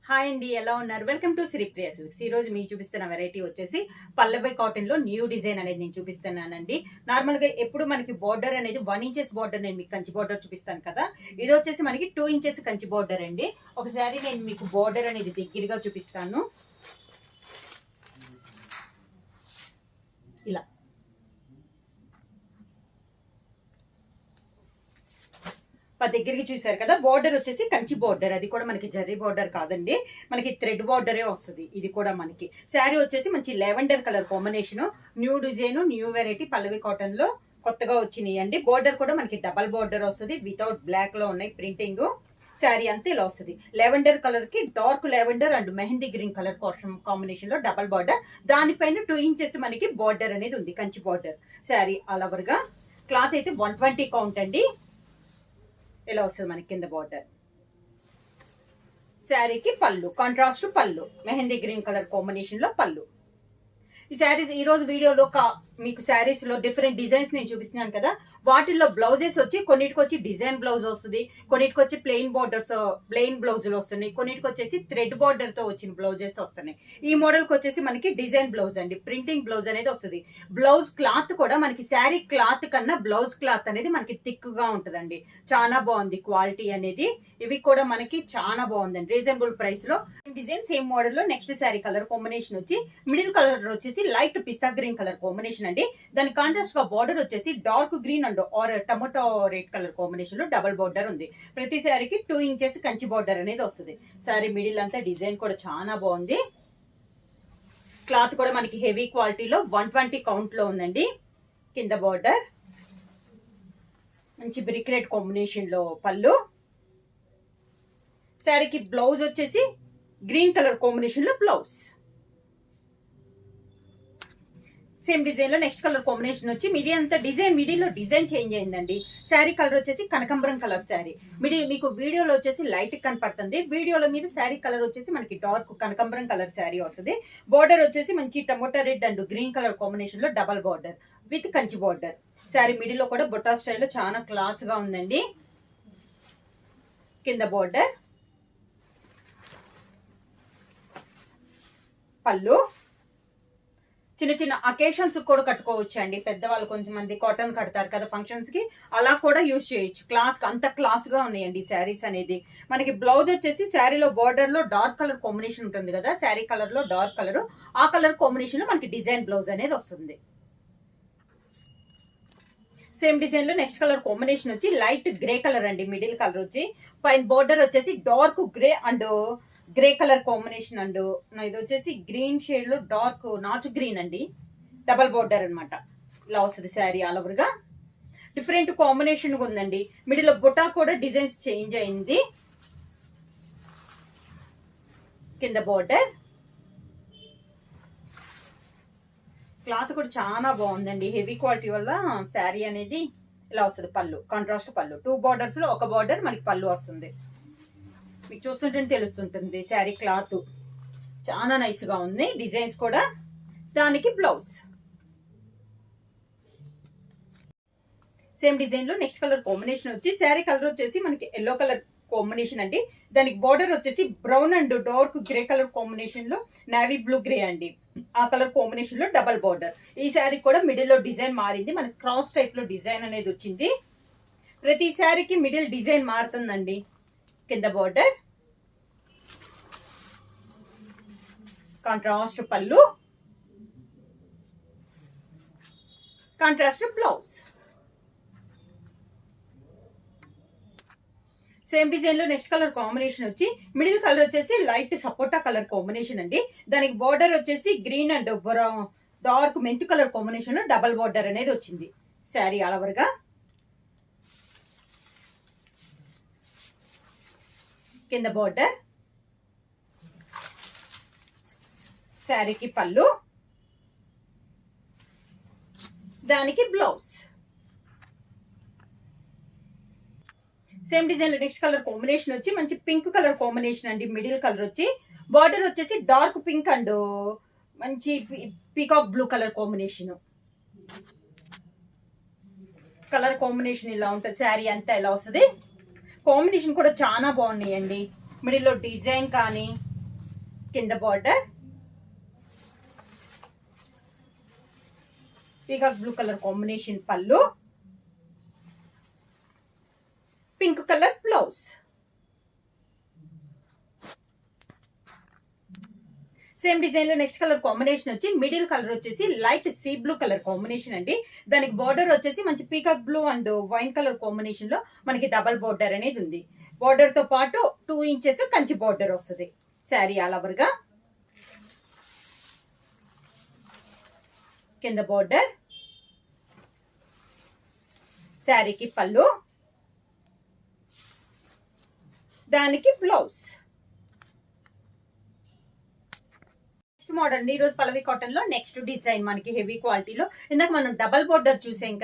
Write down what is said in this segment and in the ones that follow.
Hi అండి, ఎలా ఉన్నారు? Welcome to Sripriya silks. ఈ రోజు మీకు చూపిస్తున్న వెరైటీ వచ్చేసి పల్లవి కాటన్ లో న్యూ డిజైన్ అనేది నేను చూపిస్తున్నానండి. నార్మల్ గా ఎప్పుడు మనకి బార్డర్ అనేది 1 ఇంచెస్ బార్డర్, నేను మీకు కంచి బార్డర్ చూపిస్తాను కదా. ఇది వచ్చేసి మనకి 2 ఇంచెస్ కంచి బార్డర్ అండి. ఒకసారి నేను మీకు బార్డర్ అనేది దగ్గరగా చూపిస్తాను. ఇలా దగ్గరికి చూసారు కదా. బార్డర్ వచ్చేసి కంచి బార్డర్, అది కూడా మనకి జర్రీ బార్డర్ కాదండి, మనకి థ్రెడ్ బార్డరే వస్తుంది. ఇది కూడా మనకి శారీ వచ్చేసి మంచి lavender colour combination, new design, new variety Pallavi cotton లో కొత్తగా వచ్చినాయి అండి. బార్డర్ కూడా మనకి డబల్ బార్డర్ వస్తుంది, వితౌట్ బ్లాక్ లో ఉన్నాయి ప్రింటింగ్. శారీ అంతా ఇలా వస్తుంది. లెవెండర్ కలర్ కి dark lavender and mehndi green colour combination లో డబల్ బార్డర్, దానిపైన 2 ఇంచెస్ మనకి బార్డర్ అనేది ఉంది, Kanchi border. Sari all over గా క్లాత్ అయితే 120 కౌంట్ అండి. ఇలా వస్తుంది మనకి కింద బార్డర్. శారీకి పళ్ళు, కాంట్రాస్ట్ పళ్ళు, మెహందీ గ్రీన్ కలర్ కాంబినేషన్ లో పళ్ళు. ఈ శారీస్ ఈ రోజు వీడియోలో మీకు శారీస్ లో డిఫరెంట్ డిజైన్స్ నేను చూపిస్తున్నాను కదా. వాటిల్లో బ్లౌజెస్ వచ్చి కొన్నిటికి వచ్చి డిజైన్ బ్లౌజ్ వస్తుంది, కొన్నిటికి వచ్చి ప్లెయిన్ బార్డర్స్, ప్లెయిన్ బ్లౌజులు వస్తున్నాయి, కొన్నిటికి వచ్చేసి థ్రెడ్ బార్డర్ తో వచ్చిన బ్లౌజెస్ వస్తున్నాయి. ఈ మోడల్ కి వచ్చేసి మనకి డిజైన్ బ్లౌజ్ అండి, ప్రింటింగ్ బ్లౌజ్ అనేది వస్తుంది. బ్లౌజ్ క్లాత్ కూడా మనకి శారీ క్లాత్ కన్నా బ్లౌజ్ క్లాత్ అనేది మనకి థిక్ గా ఉంటుందండి. చాలా బాగుంది క్వాలిటీ అనేది. ఇవి కూడా మనకి చాలా బాగుందండి, రీజనబుల్ ప్రైస్ లో. డిజైన్ సేమ్ మోడల్ లో నెక్స్ట్ శారీ కలర్ కాంబినేషన్ వచ్చి మిడిల్ కలర్ వచ్చేసి లైట్ పిస్తా గ్రీన్ కలర్ కాంబినేషన్ అండి. దాని కాంట్రాస్ట్ గా బార్డర్ వచ్చేసి dark green and or tomato red colour combination లో డబల్ బార్డర్ ఉంది. ప్రతి శారీకి 2 ఇంచెస్ కంచి బార్డర్ అనేది వస్తుంది. శారీ మిడిల్ అంతా డిజైన్ కూడా చాలా బాగుంది. క్లాత్ కూడా మనకి హెవీ క్వాలిటీలో 120 కౌంట్ లో ఉందండి. కింద బార్డర్ మంచి బ్రిక్ రెడ్ కాంబినేషన్ లో పళ్ళు. శారీకి బ్లౌజ్ వచ్చేసి గ్రీన్ కలర్ కాంబినేషన్ లో బ్లౌజ్. సేమ్ డిజైన్ లో నెక్స్ట్ కలర్ కాంబినేషన్ వచ్చి మిడిల్ అంతా డిజైన్, మిడిల్ లో డిజైన్ చేంజ్ అయిందండి. శారీ కలర్ వచ్చేసి కనకాంబరం కలర్ శారీ. మిడిల్ మీకు వీడియోలో వచ్చేసి లైట్ కనపడుతుంది, వీడియోలో మీద శారీ కలర్ వచ్చేసి మనకి డార్క్ కనకాంబరం కలర్ శారీ వస్తుంది. బార్డర్ వచ్చేసి మంచి tomato red and green colour combination లో double border with Kanchi border. Sari middle లో కూడా బొట్టా స్టైల్లో చాలా క్లాస్ గా ఉందండి. కింద బార్డర్, పళ్ళు. చిన్న చిన్న అకేషన్స్ కూడా కట్టుకోవచ్చు అండి. పెద్దవాళ్ళు కొంచెం మంది కాటన్ కడతారు కదా ఫంక్షన్స్ కి, అలా కూడా యూజ్ చేయొచ్చు. క్లాస్ అంత క్లాస్ గా ఉన్నాయండి శారీస్ అనేది. మనకి బ్లౌజ్ వచ్చేసి శారీలో బార్డర్ లో డార్క్ కలర్ కాంబినేషన్ ఉంటుంది కదా, శారీ కలర్ లో డార్క్ కలర్, ఆ కలర్ కాంబినేషన్ లో మనకి డిజైన్ బ్లౌజ్ అనేది వస్తుంది. సేమ్ డిజైన్ లో నెక్స్ట్ కలర్ కాంబినేషన్ వచ్చి లైట్ గ్రే కలర్ అండి. మిడిల్ కలర్ వచ్చి పైన బార్డర్ వచ్చేసి dark grey and grey colour combination and ఇది వచ్చేసి గ్రీన్ షేడ్ లో డార్క్ నాచు గ్రీన్ అండి, డబల్ బార్డర్ అనమాట. ఇలా వస్తుంది శారీ ఆల్ ఓవర్ గా. డిఫరెంట్ కాంబినేషన్ ఉందండి. మిడిల్ బుటా కూడా డిజైన్స్ చేంజ్ అయింది. కింద బార్డర్, క్లాత్ కూడా చాలా బాగుందండి, హెవీ క్వాలిటీ వల్ల శారీ అనేది ఇలా వస్తుంది. పళ్ళు కాంట్రాస్ట్ పళ్ళు, 2 బార్డర్స్ లో ఒక బార్డర్ మనకి పళ్ళు వస్తుంది. మీకు చూస్తుంటే తెలుస్తుంటుంది. శారీ క్లాత్ చాలా నైస్ గా ఉంది, డిజైన్స్ కూడా. దానికి బ్లౌజ్ సేమ్ డిజైన్ లో నెక్స్ట్ కలర్ కాంబినేషన్ వచ్చి శారీ కలర్ వచ్చేసి మనకి ఎల్లో కలర్ కాంబినేషన్ అండి. దానికి బార్డర్ వచ్చేసి brown and dark grey colour combination లో నావీ బ్లూ గ్రే అండి, ఆ కలర్ కాంబినేషన్ లో డబల్ బార్డర్. ఈ శారీ కూడా మిడిల్ లో డిజైన్ మారింది, మనకి క్రాస్ టైప్ లో డిజైన్ అనేది వచ్చింది. ప్రతి శారీకి మిడిల్ డిజైన్ మారుతుందండి. కింద border, contrast pallu, contrast blouse. Same design లో నెక్స్ట్ కలర్ కాంబినేషన్ వచ్చి మిడిల్ కలర్ వచ్చేసి లైట్ సపోటా కలర్ కాంబినేషన్ అండి. దానికి బార్డర్ వచ్చేసి green and dark mint colour combination లో డబల్ బార్డర్ అనేది వచ్చింది. శారీ ఆల్ ఓవర్ గా. కింద బార్డర్, శారీకి పళ్ళు, దానికి బ్లౌజ్. సేమ్ డిజైన్ లో నెక్స్ట్ కలర్ కాంబినేషన్ వచ్చి మంచి పింక్ కలర్ కాంబినేషన్ అండి. మిడిల్ కలర్ వచ్చి బార్డర్ వచ్చేసి డార్క్ పింక్ అండ్ మంచి peacock blue colour combination. Colour combination ఇలా ఉంటుంది. శారీ అంతా ఇలా వస్తుంది. కాంబినేషన్ కూడా చాలా బాగున్నాయండి. మిడిల్లో డిజైన్ కానీ కింద border, peacock blue colour combination pallu, pink colour blouse. Same design లో నెక్స్ట్ కలర్ కాంబినేషన్ వచ్చి మిడిల్ కలర్ వచ్చేసి light sea blue colour combination అండి. దానికి బార్డర్ వచ్చేసి మంచి peacock blue and wine colour combination లో మనకి డబల్ బార్డర్ అనేది ఉంది. బార్డర్ తో పాటు 2 ఇంచెస్ కంచి బార్డర్ వస్తుంది. శారీ ఆల్ ఓవర్ గా కింద బార్డర్, శారీకి పళ్ళు, దానికి బ్లౌజ్. మోడల్ ఈ రోజు పల్లవి కాటన్ లో నెక్స్ట్ డిజైన్ మనకి హెవీ క్వాలిటీలో. ఇందాక మనం డబల్ బోర్డర్ చూసాం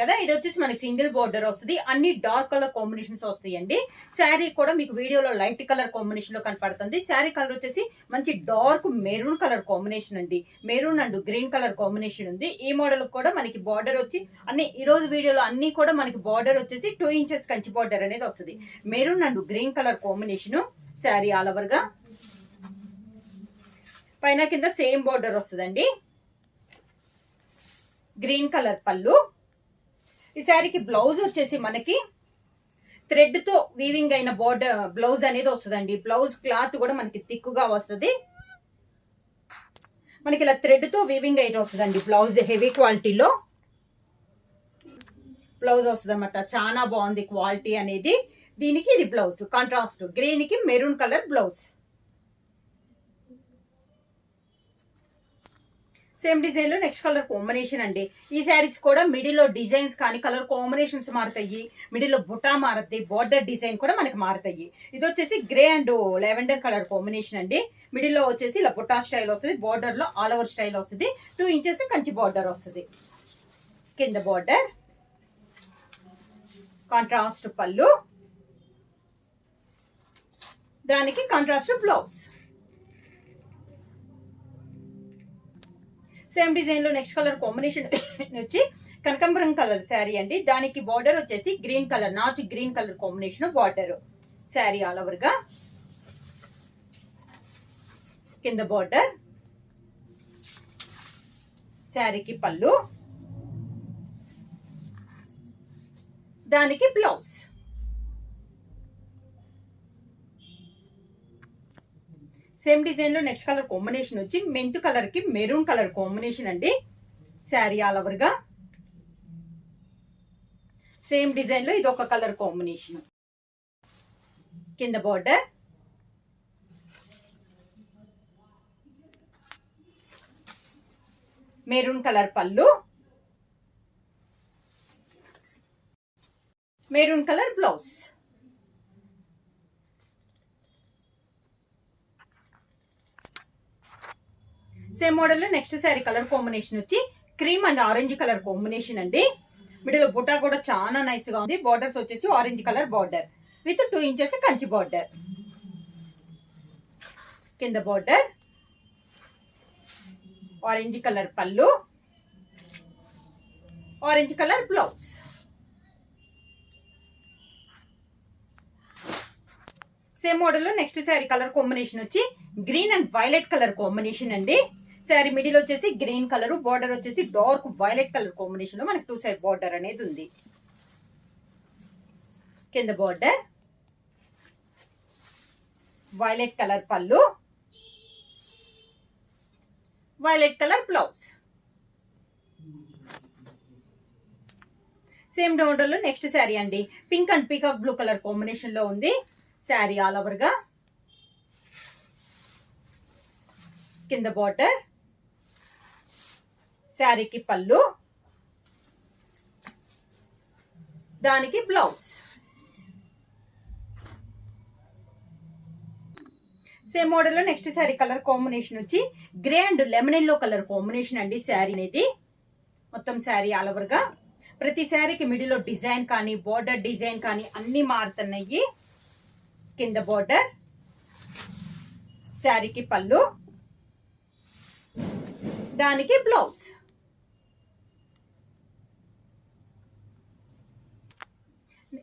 కదా, ఇది వచ్చేసి మనకి సింగిల్ బోర్డర్ వస్తుంది. అన్ని డార్క్ కలర్ కాంబినేషన్స్ వస్తాయండి. శారీ కూడా మీకు వీడియోలో లైట్ కలర్ కాంబినేషన్ లో కనపడుతుంది. శారీ కలర్ వచ్చేసి మంచి డార్క్ మెరూన్ కలర్ కాంబినేషన్ అండి. Maroon and green colour combination ఉంది. ఈ మోడల్ కూడా మనకి బార్డర్ వచ్చి అన్ని ఈ రోజు వీడియోలో అన్ని కూడా మనకి బార్డర్ వచ్చేసి 2 ఇంచెస్ కంచి బార్డర్ అనేది వస్తుంది. Maroon and green colour combination. Sari all over గా పైన కింద సేమ్ బోర్డర్ వస్తుందండి. గ్రీన్ కలర్ పళ్ళు. ఈ శారీకి బ్లౌజ్ వచ్చేసి మనకి థ్రెడ్ తో వీవింగ్ అయిన బోర్డర్ బ్లౌజ్ అనేది వస్తుందండి. బ్లౌజ్ క్లాత్ కూడా మనకి థిక్గా వస్తుంది. మనకి ఇలా థ్రెడ్ తో వీవింగ్ అయితే వస్తుందండి. బ్లౌజ్ హెవీ క్వాలిటీలో బ్లౌజ్ వస్తుంది అన్నమాట. చాలా బాగుంది క్వాలిటీ అనేది. దీనికి ఇది బ్లౌజ్ కాంట్రాస్ట్ గ్రీన్ కి maroon colour blouse. Same design లో నెక్స్ట్ కలర్ కాంబినేషన్ అండి. ఈ శారీస్ కూడా మిడిల్ లో డిజైన్స్ కానీ కలర్ కాంబినేషన్స్ మారుతాయి. మిడిల్ లో బుటా మారుతాయి. బోర్డర్ డిజైన్ కూడా మనకి మారుతాయి. ఇది వచ్చేసి grey and lavender colour combination అండి. మిడిల్ లో వచ్చేసి ఇలా బుటా స్టైల్ వస్తుంది. బోర్డర్ లో ఆల్ ఓవర్ స్టైల్ వస్తుంది. 2 ఇంచెస్ కంచి బార్డర్ వస్తుంది. కింద బార్డర్, కాంట్రాస్ట్ పళ్ళు, దానికి కాంట్రాస్ట్ బ్లౌజ్. సేమ్ డిజైన్ లో నెక్స్ట్ కలర్ కాంబినేషన్ వచ్చి కనకాంబరం కలర్ శారీ అండి. దానికి బార్డర్ వచ్చేసి గ్రీన్ కలర్ నాచు green colour combination border. Sari all over గా కింద బార్డర్, శారీకి పళ్ళు, దానికి బ్లౌజ్. సేమ్ డిజైన్ లో నెక్స్ట్ కలర్ కాంబినేషన్ వచ్చి మెంతు కలర్ కి మెరూన్ కలర్ కాంబినేషన్ అండి. శారీ ఆల్ ఓవర్ గా సేమ్ డిజైన్ లో ఇది ఒక కలర్ కాంబినేషన్. కింద బార్డర్, మెరూన్ కలర్ పళ్ళు, maroon colour blouse. Same model లో నెక్స్ట్ శారీ కలర్ కాంబినేషన్ వచ్చి cream and orange colour combination అండి. మిడిల్ బుటా కూడా చాలా నైస్ గా ఉంది. బార్డర్స్ వచ్చేసి orange colour border with 2 inches Kanchi border. కింద బార్డర్, ఆరెంజ్ కలర్ పళ్ళు, orange colour blouse. Same model లో నెక్స్ట్ శారీ కలర్ కాంబినేషన్ వచ్చి green and violet colour combination అండి. శారీ మిడిల్ వచ్చేసి గ్రీన్ కలర్, బార్డర్ వచ్చేసి డార్క్ వైలెట్ కలర్ కాంబినేషన్ లో మనకి 2 side border అనేది ఉంది. కింద బార్డర్, వైలెట్ కలర్ పళ్ళు, violet colour blouse. Same model లో నెక్స్ట్ శారీ అండి. Pink and peacock blue colour combination లో ఉంది. శారీ ఆల్ ఓవర్ గా కింద బార్డర్, శారీకి పళ్ళు, దానికి బ్లౌజ్. సేమ్ మోడల్ లో నెక్స్ట్ శారీ కలర్ కాంబినేషన్ వచ్చి grey and lemon yellow colour combination అండి. శారీ అనేది మొత్తం శారీ ఆల్ ఓవర్ గా ప్రతి శారీకి మిడిల్ లో డిజైన్ కానీ బోర్డర్ డిజైన్ కానీ అన్ని మారుతున్నాయి. కింద బార్డర్, శారీకి పళ్ళు, దానికి బ్లౌజ్.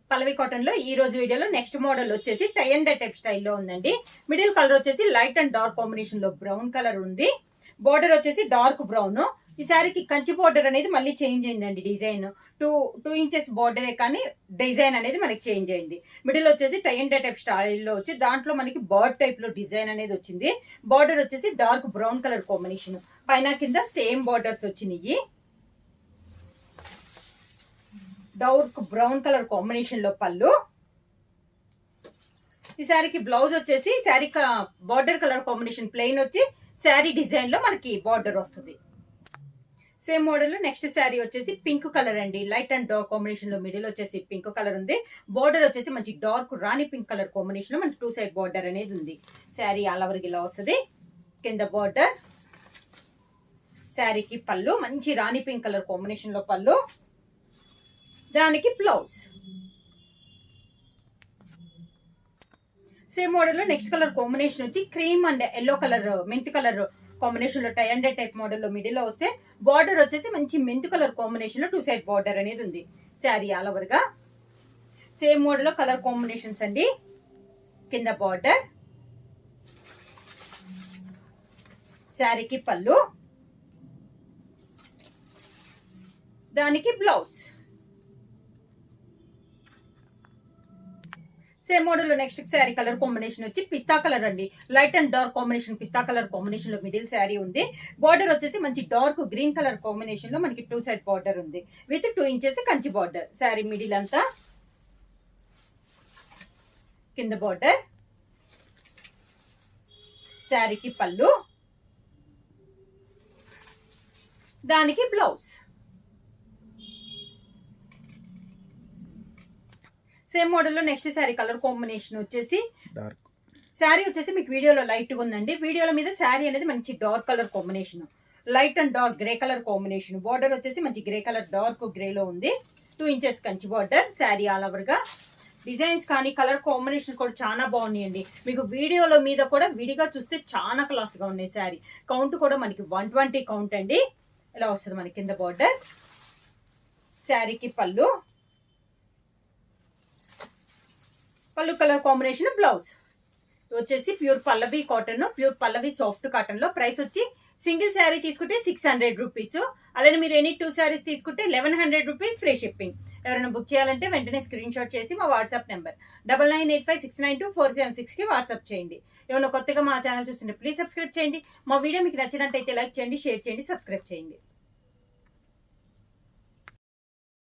పల్లవి కాటన్ లో ఈ రోజు వీడియోలో నెక్స్ట్ మోడల్ వచ్చేసి టై అండ్ డై టైప్ స్టైల్లో ఉందండి. మిడిల్ కలర్ వచ్చేసి లైట్ అండ్ డార్క్ కాంబినేషన్ లో బ్రౌన్ కలర్ ఉంది. బోర్డర్ వచ్చేసి డార్క్ బ్రౌన్. ఈ శారీకి కంచి బోర్డర్ అనేది మళ్ళీ చేంజ్ అయిందండి. డిజైన్ టూ ఇంచెస్ బోర్డరే కానీ డిజైన్ అనేది మనకి చేంజ్ అయింది. మిడిల్ వచ్చేసి టై అండ్ డై టైప్ స్టైల్లో వచ్చి దాంట్లో మనకి బర్డ్ టైప్ లో డిజైన్ అనేది వచ్చింది. బోర్డర్ వచ్చేసి డార్క్ బ్రౌన్ కలర్ కాంబినేషన్, పైన కింద సేమ్ బోర్డర్స్ వచ్చినాయి. డార్క్ బ్రౌన్ కలర్ కాంబినేషన్ లో పళ్ళు. ఈ శారీకి బ్లౌజ్ వచ్చేసి sari border colour combination plain వచ్చి శారీ డిజైన్ లో మనకి బార్డర్ వస్తుంది. సేమ్ మోడల్ లో నెక్స్ట్ శారీ వచ్చేసి పింక్ కలర్ అండి. లైట్ అండ్ డార్క్ కాంబినేషన్ లో మిడిల్ వచ్చేసి పింక్ కలర్ ఉంది. బార్డర్ వచ్చేసి మంచి డార్క్ రాణి పింక్ కలర్ కాంబినేషన్ లో మనకి 2 సైడ్ బార్డర్ అనేది ఉంది. శారీ ఆల్ ఓవర్ ఇలా వస్తుంది. కింద బార్డర్, శారీకి పళ్ళు మంచి రాణి పింక్ కలర్ కాంబినేషన్ లో పళ్ళు, దానికి బ్లౌజ్. సేమ్ మోడల్ లో నెక్స్ట్ కలర్ కాంబినేషన్ వచ్చి cream and yellow colour mint colour combination లో tie and dye type model లో మిడిల్ లో వస్తే బార్డర్ వచ్చేసి మంచి మెంత్ కలర్ కాంబినేషన్ లో 2 సైడ్ బార్డర్ అనేది ఉంది. శారీ ఆల్ ఓవర్ గా సేమ్ మోడల్ లో కలర్ కాంబినేషన్స్ అండి. కింద బార్డర్, శారీకి పళ్ళు, దానికి బ్లౌజ్. సేమ్ మోడల్ లో నెక్స్ట్ శారీ కలర్ కాంబినేషన్ వచ్చి పిస్తా కలర్ అండి. Light and dark combination pista colour combination లో మిడిల్ శారీ ఉంది. బార్డర్ వచ్చేసి మంచి డార్క్ గ్రీన్ కలర్ కాంబినేషన్ లో మనకి 2 సైడ్ బార్డర్ ఉంది with 2 inches Kanchi border. Sari middle అంతా, కింద బార్డర్, శారీకి పళ్ళు, దానికి బ్లౌజ్. సేమ్ మోడల్ లో నెక్స్ట్ శారీ కలర్ కాంబినేషన్ వచ్చేసి డార్క్. శారీ వచ్చేసి మీకు వీడియోలో లైట్ గా ఉందండి. వీడియోల మీద శారీ అనేది మంచి dark colour combination, light and dark grey colour combination. Border వచ్చేసి మంచి గ్రే కలర్ డార్క్ గ్రే లో ఉంది. 2 inches Kanchi border. Sari all over గా డిజైన్స్ కానీ కలర్ కాంబినేషన్ కూడా చాలా బాగున్నాయండి. మీకు వీడియోలో మీద కూడా విడిగా చూస్తే చాలా క్లాస్ గా ఉన్నాయి. శారీ కౌంట్ కూడా మనకి 120 కౌంట్ అండి. ఇలా వస్తుంది మనకి కింద బార్డర్, శారీకి పళ్ళు, పళ్ళు కలర్ కాంబినేషన్ బ్లౌజ్. వచ్చేసి ప్యూర్ పల్లవి కాటన్, ప్యూర్ పల్లవి సాఫ్ట్ కాటన్ లో ప్రైస్ వచ్చి సింగిల్ శారీ తీసుకుంటే 600 రూపీస్. అలానే మీరు ఎనీ 2 శారీస్ తీసుకుంటే 1100 రూపీస్ ఫ్రీ షిప్పింగ్. ఎవరైనా బుక్ చేయాలంటే వెంటనే స్క్రీన్ షాట్ చేసి మా వాట్సాప్ నెంబర్ 9985692476 కి వాట్సాప్ చేయండి. ఏమైనా కొత్తగా మా ఛానల్ చూస్తుంటే ప్లీజ్ సబ్స్క్రైబ్ చేయండి. మా వీడియో మీకు నచ్చినట్టయితే లైక్ చేయండి, షేర్ చేయండి, సబ్స్క్రైబ్ చేయండి.